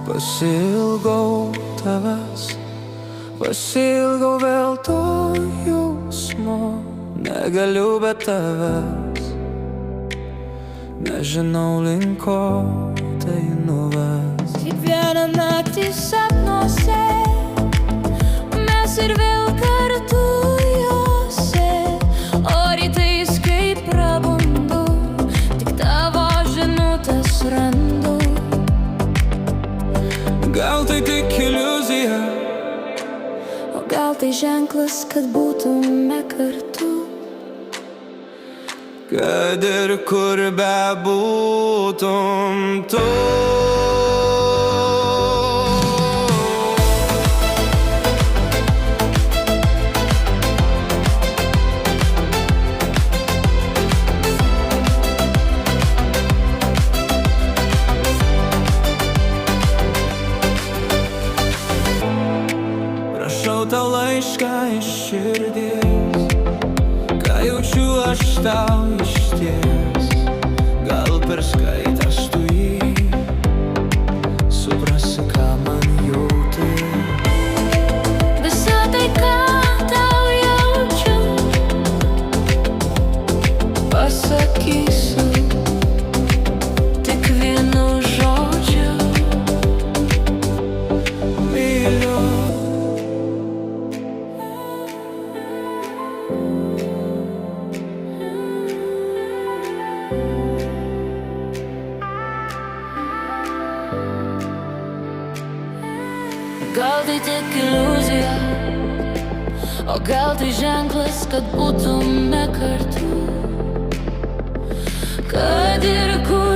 Pasiilgau tavęs, pasiilgau vėl to jausmo. Negaliu be tavęs, nežinau link ko tai nuves. Kiekvieną naktį sapnuose mes ir vėl kartu juose, o rytais kai prabundu, tik tavo žinutes randu. Gal tai tik iliuzija, O gal tai ženklas, kad būtume kartu. kad ir kur bebūtum tu. Rašau tau laišką iš širdies, ką jaučiu aš tau išties. Gal perskaitęs tu jį suprasi, ką man jauti. Visa tai, ką tau jaučiu, pasakysiu tik vienu žodžiu. Myliu. Gal tai tik iliuzija, o gal tai ženklas, kad būtume kartu. Kad ir kur